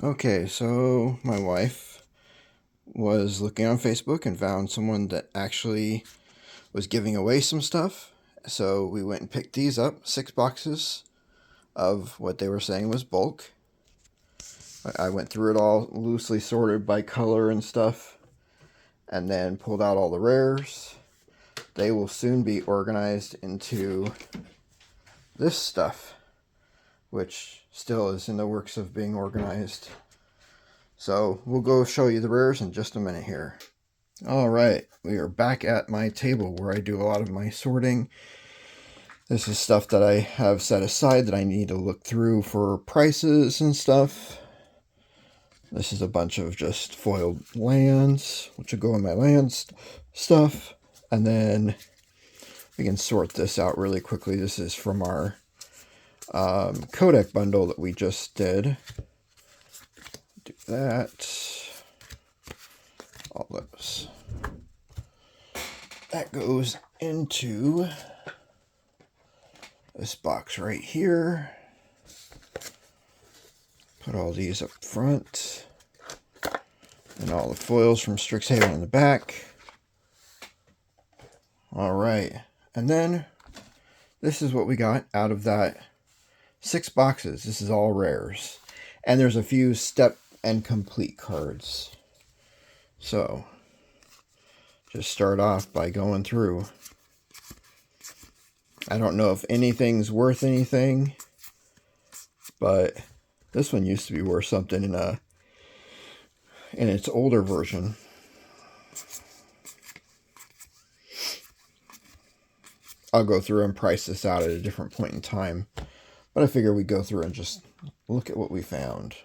Okay, so my wife was looking on Facebook and found someone that actually was giving away some stuff. So we went and picked these up, 6 boxes of what they were saying was bulk. I went through it all, loosely sorted by color and stuff, and then pulled out all the rares. They will soon be organized into this stuff, which still is in the works of being organized. So we'll go show you the rares in just a minute here. Alright, we are back at my table where I do a lot of my sorting. This is stuff that I have set aside that I need to look through for prices and stuff. This is a bunch of just foiled lands, which will go in my land stuff. And then we can sort this out really quickly. This is from our codec bundle that we just did. Do that. All those. That goes into this box right here. Put all these up front. And all the foils from Strixhaven in the back. Alright. And then this is what we got out of that 6 boxes. This is all rares. And there's a few step and complete cards. So, just start off by going through. I don't know if anything's worth anything, but this one used to be worth something in its older version. I'll go through and price this out at a different point in time, but I figure we go through and just look at what we found.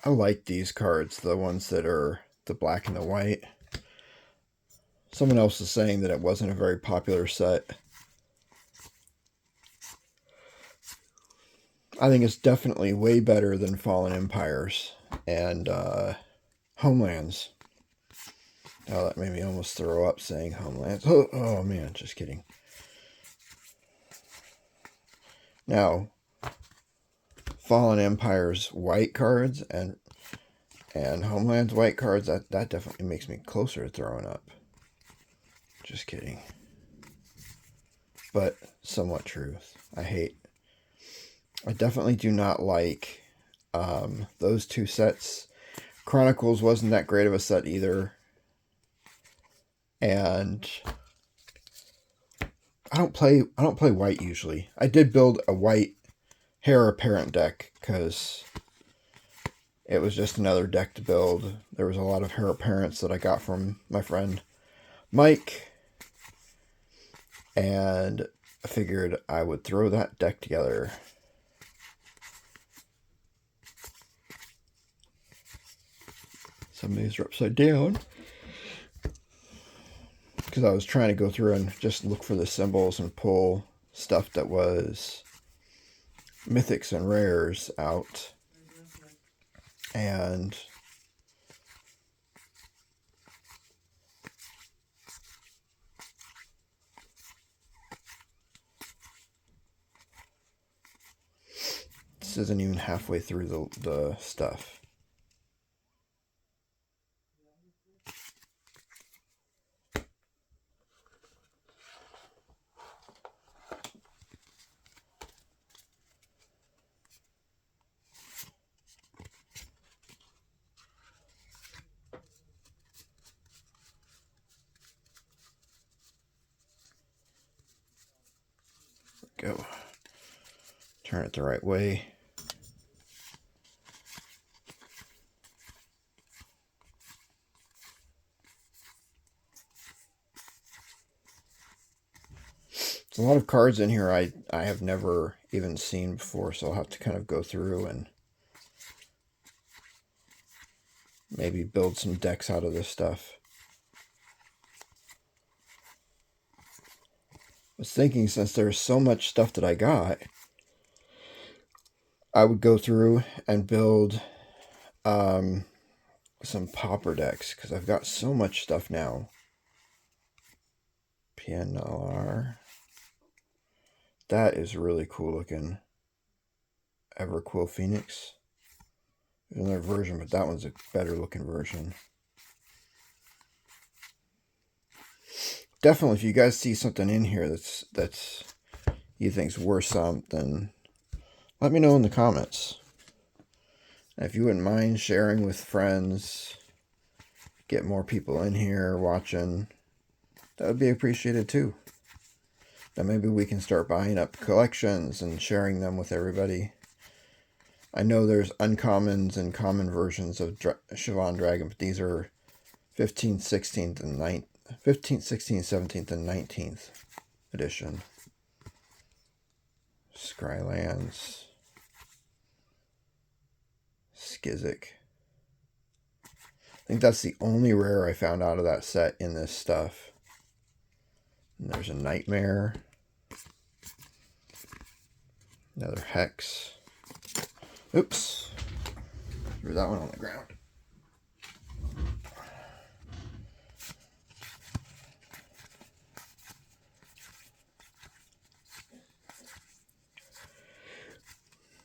I like these cards, the ones that are the black and the white. Someone else is saying that it wasn't a very popular set. I think it's definitely way better than Fallen Empires and Homelands. Oh, that made me almost throw up saying Homelands. Oh man, just kidding. Now, Fallen Empire's white cards and Homeland's white cards, that definitely makes me closer to throwing up. Just kidding. But somewhat truth. I definitely do not like those two sets. Chronicles wasn't that great of a set either. And I don't play white usually. I did build a white Heir Apparent deck because it was just another deck to build. There was a lot of Heir Apparents that I got from my friend Mike, and I figured I would throw that deck together. Some of these are upside down because I was trying to go through and just look for the symbols and pull stuff that was mythics and rares out. And this isn't even halfway through the stuff. Go. Turn it the right way. There's a lot of cards in here I have never even seen before, so I'll have to kind of go through and maybe build some decks out of this stuff. was thinking, since there's so much stuff that I got, I would go through and build some popper decks, because I've got so much stuff now. PNLR. That is really cool looking. Everquill Phoenix. There's another version, but that one's a better looking version. Definitely, if you guys see something in here that's you think's worth something, let me know in the comments. And if you wouldn't mind sharing with friends, get more people in here watching, that would be appreciated too. Then maybe we can start buying up collections and sharing them with everybody. I know there's uncommons and common versions of Siobhan Dragon, but these are 15th, 16th, and 9th. 15th, 16th, 17th, and 19th edition. Skylands. Skizzik. I think that's the only rare I found out of that set in this stuff. And there's a Nightmare. Another Hex. Oops. Threw that one on the ground.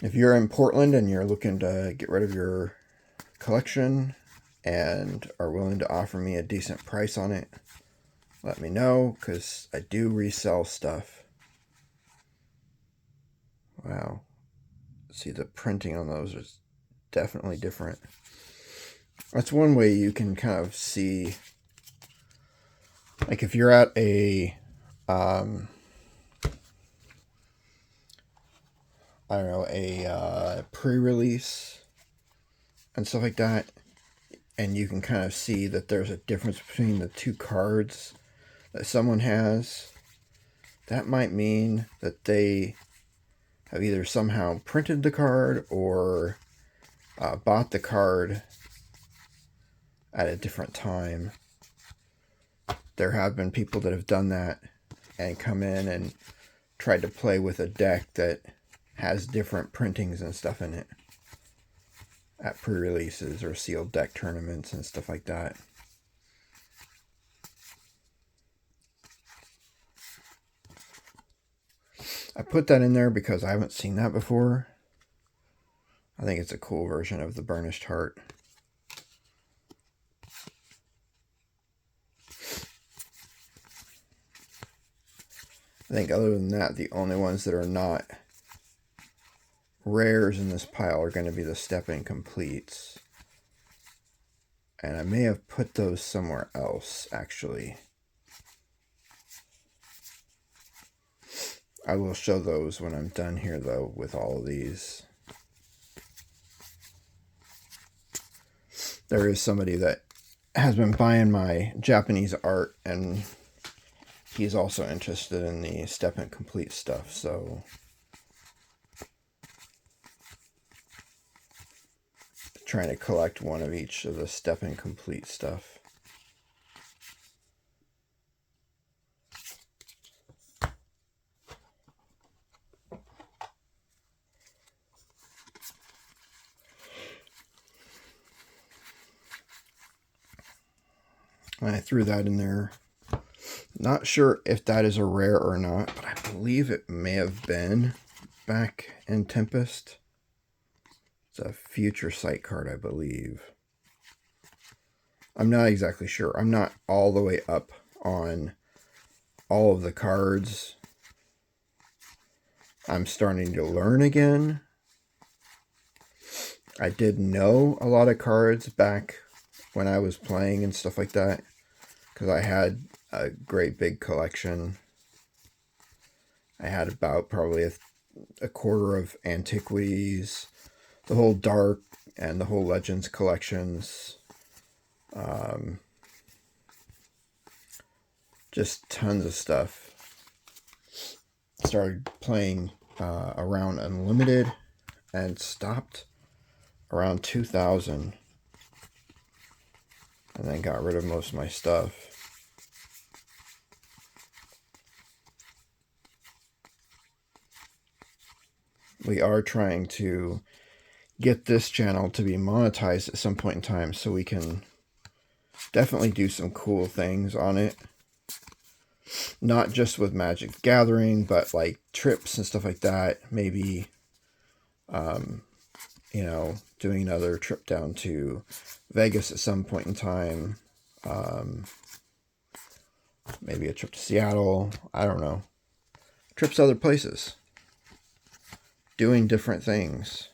If you're in Portland and you're looking to get rid of your collection and are willing to offer me a decent price on it, let me know, because I do resell stuff. Wow. See, the printing on those is definitely different. That's one way you can kind of see, like if you're at a I don't know, a pre-release and stuff like that, and you can kind of see that there's a difference between the two cards that someone has. That might mean that they have either somehow printed the card or bought the card at a different time. There have been people that have done that and come in and tried to play with a deck that has different printings and stuff in it at pre-releases or sealed deck tournaments and stuff like that. I put that in there because I haven't seen that before. I think it's a cool version of the Burnished Heart. I think other than that, the only ones that are not rares in this pile are going to be the Step Incompletes. And I may have put those somewhere else, actually. I will show those when I'm done here, though, with all of these. There is somebody that has been buying my Japanese art, and he's also interested in the Step Incomplete stuff, so trying to collect one of each of the Step Incomplete stuff. I threw that in there. Not sure if that is a rare or not, but I believe it may have been back in Tempest. It's a Future Sight card, I believe. I'm not exactly sure. I'm not all the way up on all of the cards. I'm starting to learn again. I did know a lot of cards back when I was playing and stuff like that, because I had a great big collection. I had about probably a quarter of Antiquities, the whole Dark and the whole Legends collections. Just tons of stuff. Started playing around Unlimited and stopped around 2000. And then got rid of most of my stuff. we are trying to get this channel to be monetized at some point in time, so we can definitely do some cool things on it. Not just with Magic the Gathering, but like trips and stuff like that. Maybe, you know, doing another trip down to Vegas at some point in time. Maybe a trip to Seattle. I don't know. Trips to other places. Doing different things.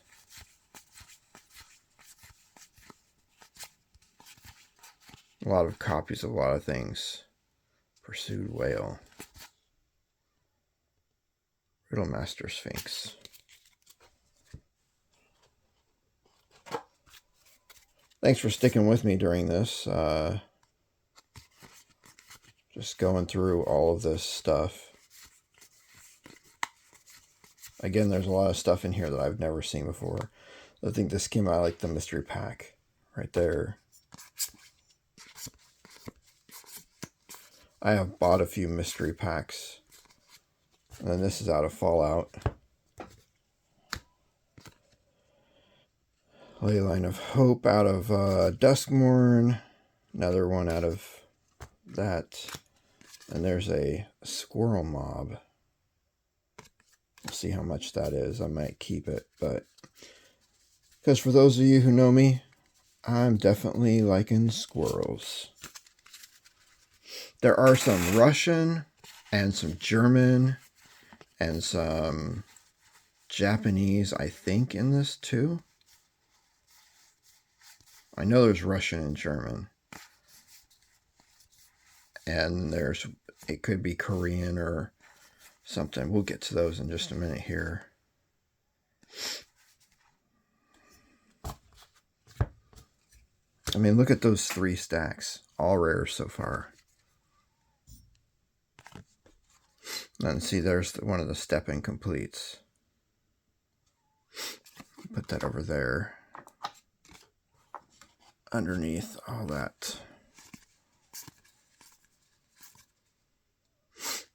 A lot of copies of a lot of things. Pursued Whale. Riddlemaster Sphinx. Thanks for sticking with me during this. Just going through all of this stuff. Again, there's a lot of stuff in here that I've never seen before. I think this came out like the mystery pack right there. I have bought a few mystery packs. And then this is out of Fallout. Leyline of Hope out of Duskmourn. Another one out of that. And there's a Squirrel Mob. We'll see how much that is. I might keep it, but because for those of you who know me, I'm definitely liking squirrels. There are some Russian and some German and some Japanese, I think, in this too. I know there's Russian and German. And it could be Korean or something. We'll get to those in just a minute here. I mean, look at those 3 stacks. All rare so far. And see, there's one of the step-in completes. Put that over there. Underneath all that.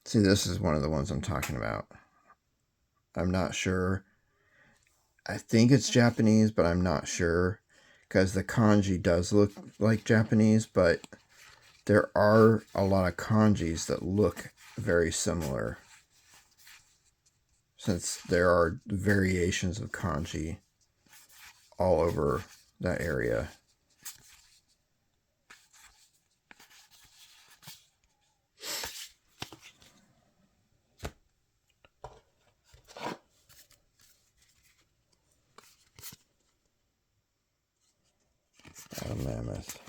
See, this is one of the ones I'm talking about. I'm not sure. I think it's Japanese, but I'm not sure. Because the kanji does look like Japanese, but there are a lot of kanjis that look very similar. Since there are variations of kanji all over that area. A mammoth.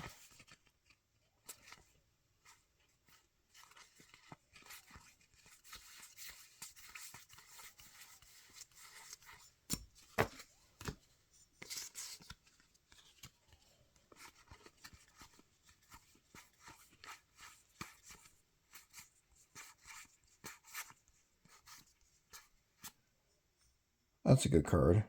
That's a good card.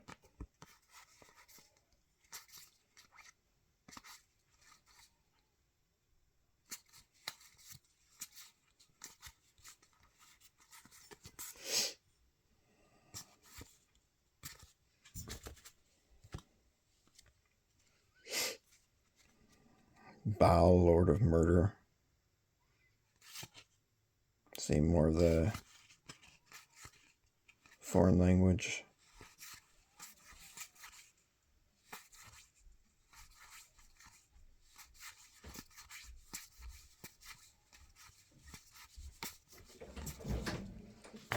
Baal, Lord of Murder. See more of the foreign language.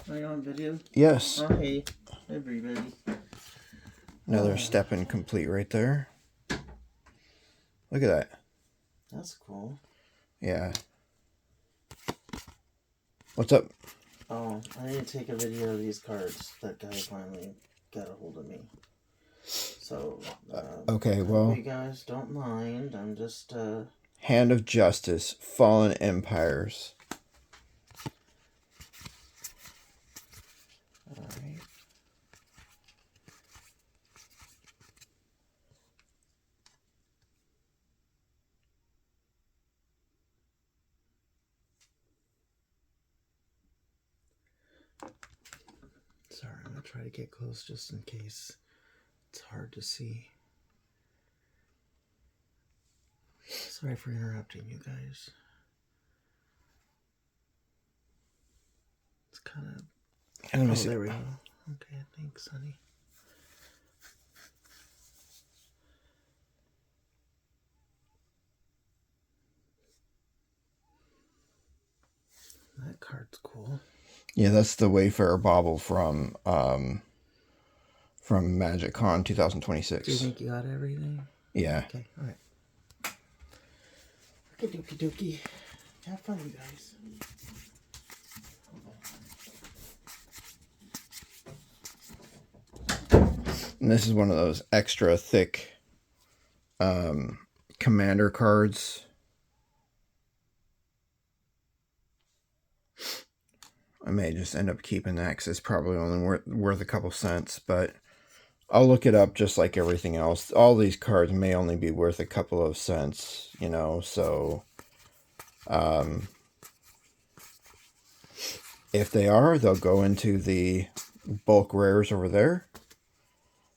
Are you on video? Yes. Oh, hey, everybody. Another step-in complete right there. Look at that. That's cool. Yeah. What's up? Oh, I need to take a video of these cards. That guy finally got a hold of me. So, okay, well, you guys don't mind. I'm just, Hand of Justice, Fallen Empires. Alright. Sorry, I'm try to get close just in case it's hard to see. Sorry for interrupting you guys. It's kind of... Oh, there we go. Okay, thanks, honey. That card's cool. Yeah, that's the Wayfarer Bauble from Magic Con 2026. Do you think you got everything? Yeah. Okay, alright. Okay, dokie dokie. Have fun, you guys. And this is one of those extra thick commander cards. I may just end up keeping that because it's probably only worth a couple cents, but I'll look it up just like everything else. All these cards may only be worth a couple of cents, you know, so if they are, they'll go into the bulk rares over there.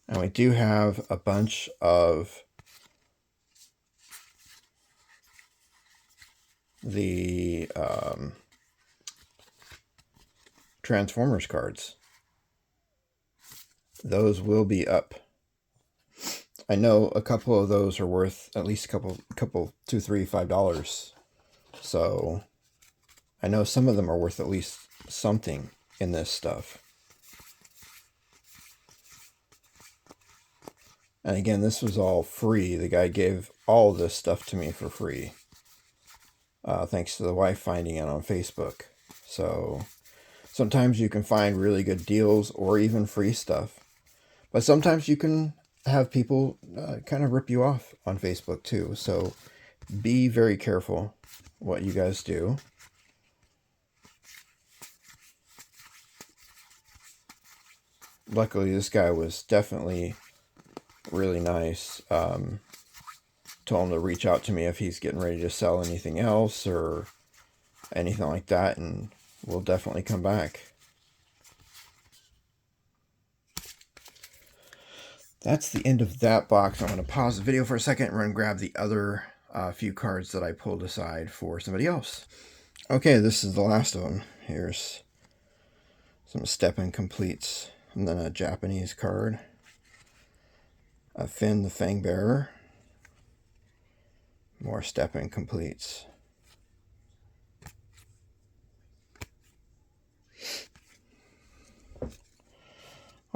And we do have a bunch of the Transformers cards. Those will be up. I know a couple of those are worth at least a couple, $2, $3, $5. So I know some of them are worth at least something in this stuff. And again, this was all free. The guy gave all this stuff to me for free. Thanks to the wife finding it on Facebook. So sometimes you can find really good deals or even free stuff. But sometimes you can have people kind of rip you off on Facebook too. So be very careful what you guys do. Luckily, this guy was definitely really nice. Told him to reach out to me if he's getting ready to sell anything else or anything like that, and we'll definitely come back. That's the end of that box. I'm going to pause the video for a second and run and grab the other few cards that I pulled aside for somebody else. Okay, this is the last of them. Here's some step-in completes, and then a Japanese card. A Finn the Fang Bearer. More step-in completes.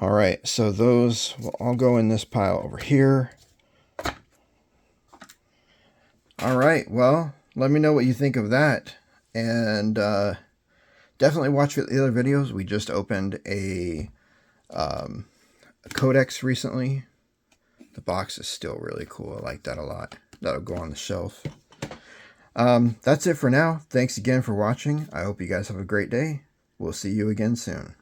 Alright, so those will all go in this pile over here. Alright, well, let me know what you think of that. And definitely watch the other videos. We just opened a Codex recently. The box is still really cool. I like that a lot. That'll go on the shelf. That's it for now. Thanks again for watching. I hope you guys have a great day. We'll see you again soon.